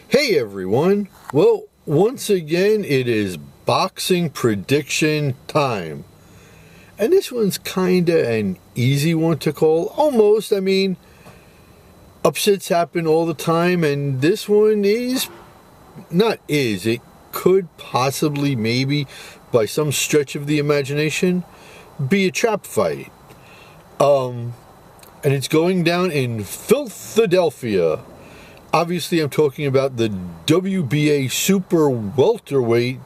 Hey everyone! Well, once again, it is boxing prediction time. And this one's kinda an easy one to call. Almost. I mean, upsets happen all the time, and this one it could possibly, maybe, by some stretch of the imagination, be a trap fight. And it's going down in Philadelphia. Obviously, I'm talking about the WBA Super Welterweight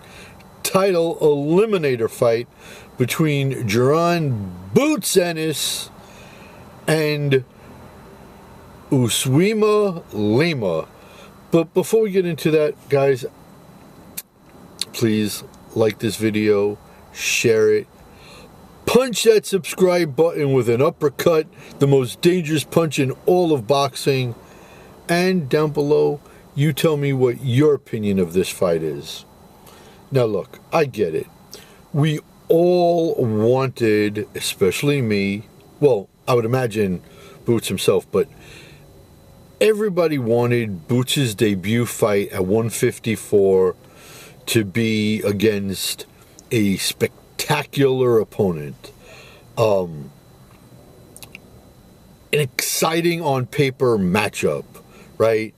title eliminator fight between Jaron Ennis and Uisma Lima. But before we get into that, guys, please like this video, share it, punch that subscribe button with an uppercut, the most dangerous punch in all of boxing. And down below, you tell me what your opinion of this fight is. Now look, I get it. We all wanted, especially me, well, I would imagine Boots himself, but everybody wanted Boots' debut fight at 154 to be against a spectacular opponent. An exciting on paper matchup. Right?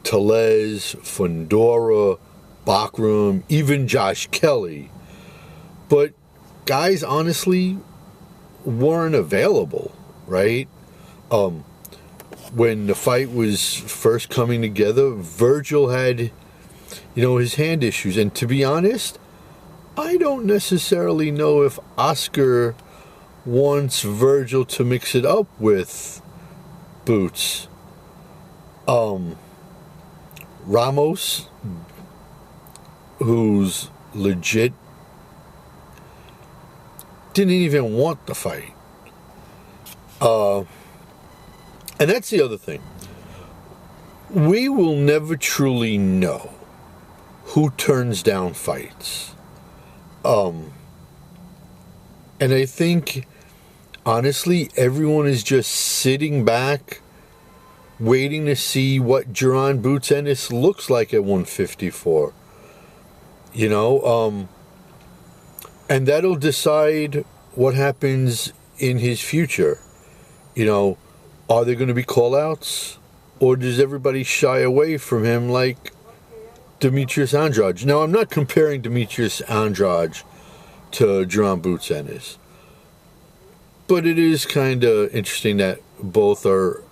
Telez, Fundora, Bakram, even Josh Kelly. But guys honestly weren't available, right? When the fight was first coming together, Virgil had, his hand issues. And to be honest, I don't necessarily know if Oscar wants Virgil to mix it up with Boots. Ramos, who's legit, didn't even want the fight. And that's the other thing. We will never truly know who turns down fights. And I think, honestly, everyone is just sitting back waiting to see what Jaron Ennis looks like at 154. And that'll decide what happens in his future. Are there going to be call-outs? Or does everybody shy away from him like Demetrius Andrade? Now, I'm not comparing Demetrius Andrade to Jaron Ennis. But it is kind of interesting that both are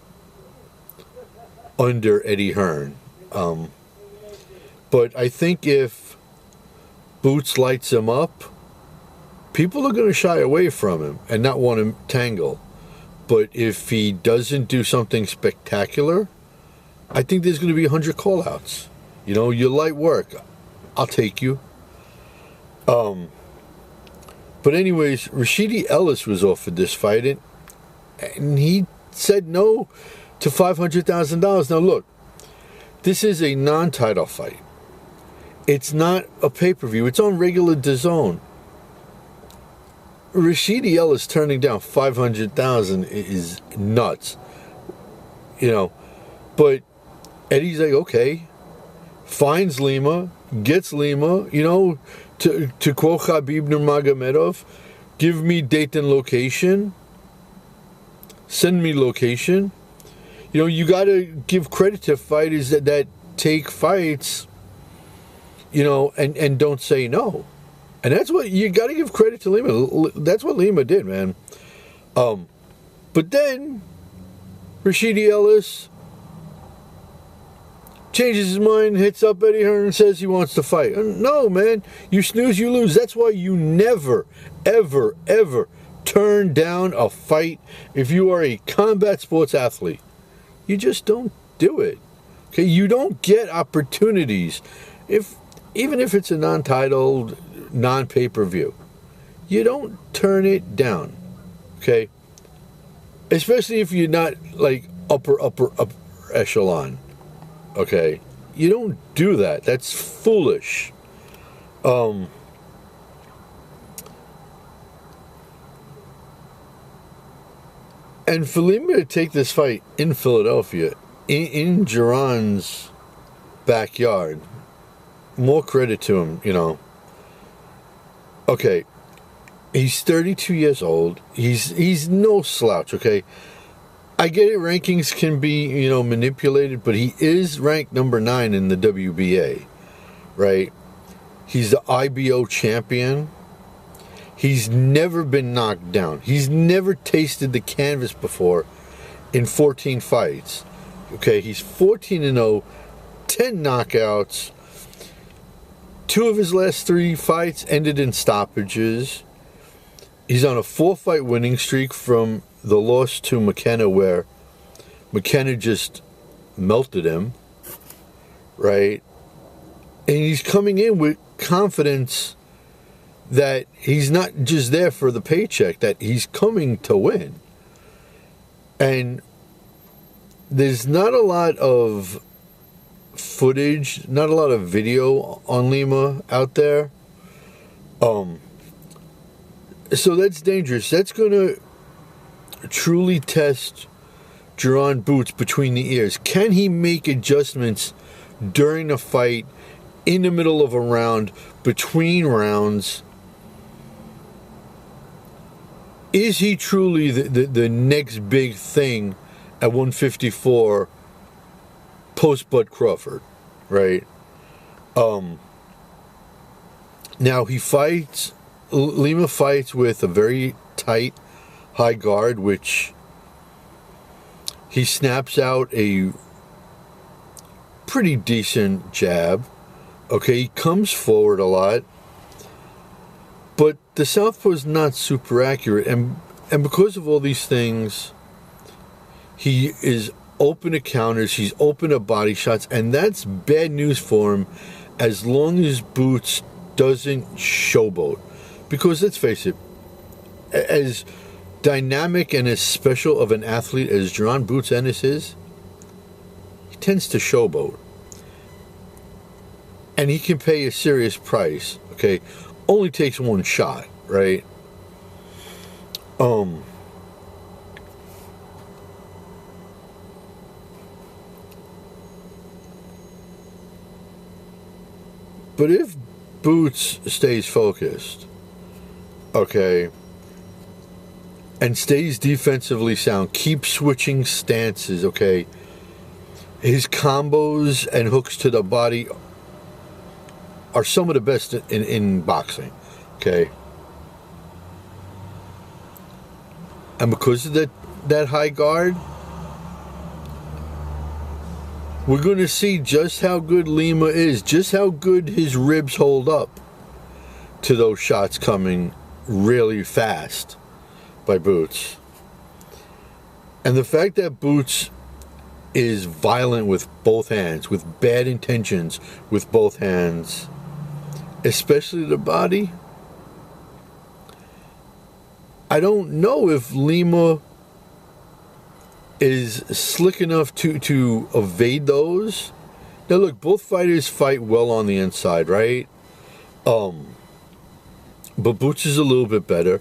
under Eddie Hearn. But I think if Boots lights him up, people are going to shy away from him and not want to tangle. But if he doesn't do something spectacular, I think there's going to be 100 call-outs. You light work, I'll take you. But anyways, Rashidi Ellis was offered this fight, and he said no to $500,000. Now look, this is a non-title fight. It's not a pay-per-view. It's on regular DAZN. Rashidi Ellis turning down $500,000 is nuts. But Eddie's like, okay, finds Lima, gets Lima, to quote Khabib Nurmagomedov, give me date and location, send me location. You got to give credit to fighters that take fights, and don't say no. And that's what you got to give credit to Lima. That's what Lima did, man. But then Rashidi Ellis changes his mind, hits up Eddie Hearn, and says he wants to fight. No, man. You snooze, you lose. That's why you never, ever, ever turn down a fight if you are a combat sports athlete. You just don't do it. Okay, you don't get opportunities even if it's a non-titled, non-pay-per-view. You don't turn it down. Okay? Especially if you're not like upper echelon. Okay? You don't do that. That's foolish. And for Lima to take this fight in Philadelphia, in Jaron's backyard. More credit to him, you know. Okay, he's 32 years old. He's no slouch, okay? I get it, rankings can be, you know, manipulated, but he is ranked number 9 in the WBA, right? He's the IBO champion. He's never been knocked down. He's never tasted the canvas before in 14 fights. Okay, he's 14-0, 10 knockouts. 2 of his last 3 fights ended in stoppages. He's on a 4-fight winning streak from the loss to McKenna, where McKenna just melted him, right? And he's coming in with confidence that he's not just there for the paycheck, that he's coming to win. And there's not a lot of footage, not a lot of video on Lima out there. So that's dangerous. That's going to truly test Jaron Boots between the ears. Can he make adjustments during a fight, in the middle of a round, between rounds? Is he truly the next big thing at 154 post Bud Crawford, right? Now Lima fights with a very tight high guard, which he snaps out a pretty decent jab. Okay, he comes forward a lot, but the southpaw's not super accurate, and because of all these things, he is open to counters, he's open to body shots, and that's bad news for him as long as Boots doesn't showboat. Because let's face it, as dynamic and as special of an athlete as Jaron Boots Ennis is, he tends to showboat. And he can pay a serious price, okay? Only takes one shot, right? But if Boots stays focused, okay, and stays defensively sound, keeps switching stances, okay, his combos and hooks to the body are some of the best in boxing, okay? And because of that high guard, we're going to see just how good Lima is, just how good his ribs hold up to those shots coming really fast by Boots. And the fact that Boots is violent with both hands, with bad intentions with both hands, especially the body, I don't know if Lima is slick enough to evade those. Now look, both fighters fight well on the inside, right? But Boots is a little bit better.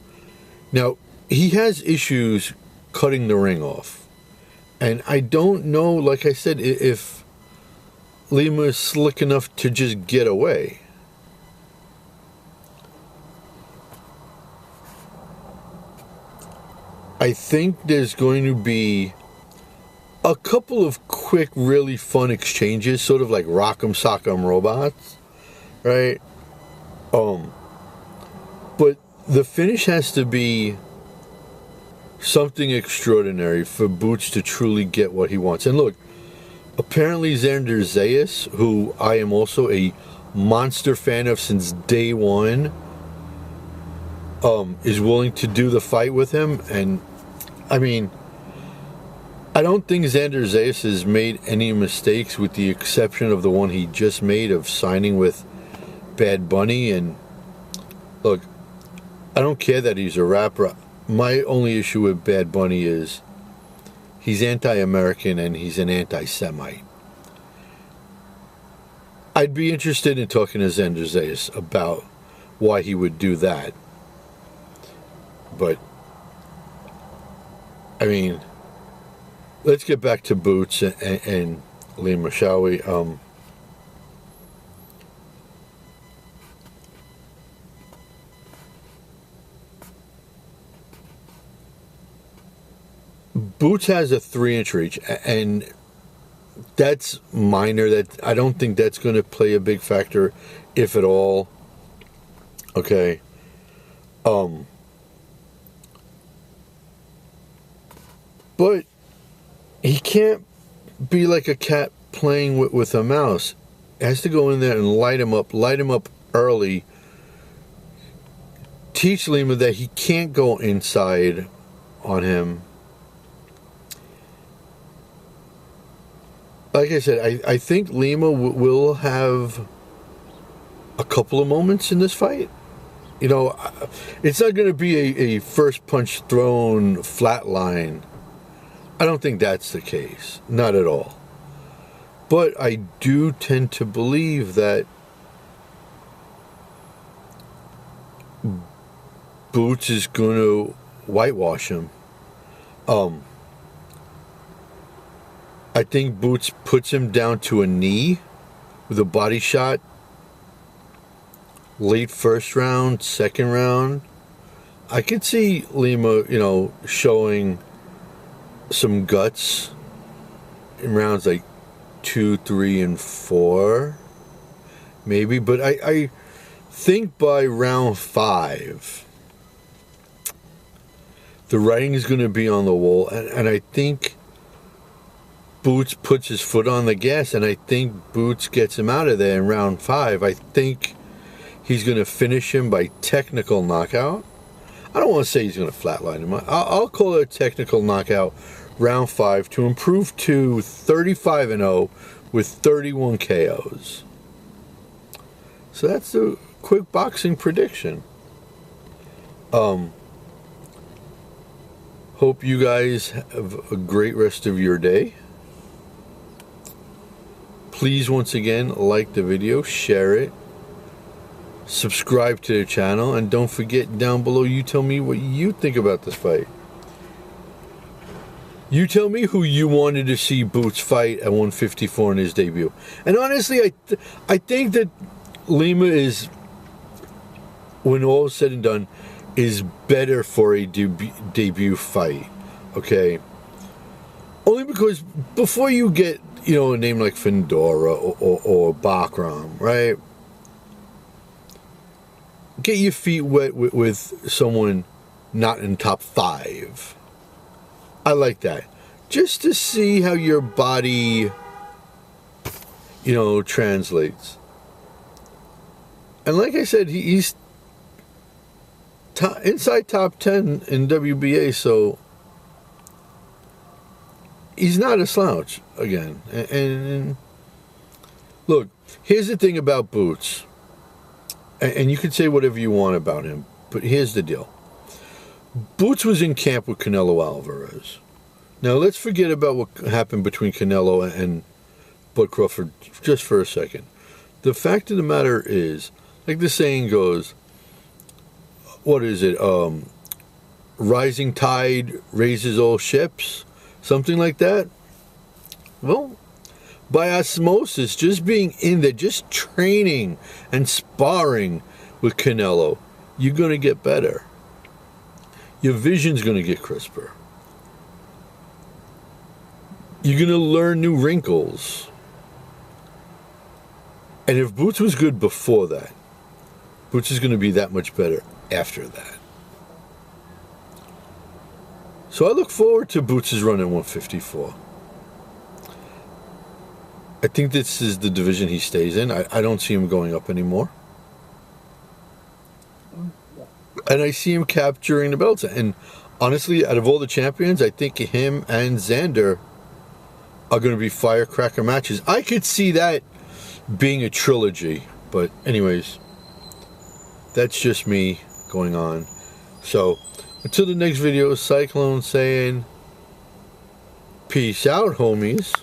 Now, he has issues cutting the ring off. And I don't know, like I said, if Lima is slick enough to just get away. I think there's going to be a couple of quick, really fun exchanges, sort of like Rock'em Sock'em Robots, right? But the finish has to be something extraordinary for Boots to truly get what he wants. And look, apparently Xander Zayas, who I am also a monster fan of since day one, is willing to do the fight with him. And I mean, I don't think Xander Zayas has made any mistakes, with the exception of the one he just made of signing with Bad Bunny. And look, I don't care that he's a rapper. My only issue with Bad Bunny is he's anti-American and he's an anti-Semite. I'd be interested in talking to Xander Zayas about why he would do that. But, I mean, let's get back to Boots and Lima, shall we? Boots has a 3-inch reach, and that's minor. That I don't think that's going to play a big factor, if at all. Okay. But he can't be like a cat playing with a mouse. He has to go in there and light him up early. Teach Lima that he can't go inside on him. Like I said, I think Lima will have a couple of moments in this fight. You know, it's not going to be a first punch thrown flatline. I don't think that's the case. Not at all. But I do tend to believe that Boots is going to whitewash him. I think Boots puts him down to a knee with a body shot. Late first round, second round. I could see Lima, you know, showing some guts in rounds like 2, 3, and 4. Maybe. But I think by round 5, the writing is going to be on the wall. And I think Boots puts his foot on the gas, and I think Boots gets him out of there in round 5. I think he's going to finish him by technical knockout. I don't want to say he's going to flatline him. I'll call it a technical knockout, round 5, to improve to 35-0 with 31 KOs. So that's the quick boxing prediction. Hope you guys have a great rest of your day. Please, once again, like the video, share it, subscribe to the channel, and don't forget, down below, you tell me what you think about this fight. You tell me who you wanted to see Boots fight at 154 in his debut. And honestly, I think that Lima is, when all is said and done, is better for a debut fight. Okay? Only because before you get, you know, a name like Fedora or Bakram, right? Get your feet wet with someone not in top 5. I like that. Just to see how your body, you know, translates. And like I said, he's inside top 10 in WBA, so he's not a slouch again. And look, here's the thing about Boots. And you can say whatever you want about him, but here's the deal. Boots was in camp with Canelo Alvarez. Now, let's forget about what happened between Canelo and Bud Crawford just for a second. The fact of the matter is, like the saying goes, what is it? Rising tide raises all ships? Something like that? Well, by osmosis, just being in there, just training and sparring with Canelo, you're going to get better. Your vision's going to get crisper. You're going to learn new wrinkles. And if Boots was good before that, Boots is going to be that much better after that. So I look forward to Boots' run at 154. I think this is the division he stays in. I don't see him going up anymore. And I see him capturing the belts. And honestly, out of all the champions, I think him and Xander are going to be firecracker matches. I could see that being a trilogy. But anyways, that's just me going on. So until the next video, Cyclone saying, peace out, homies.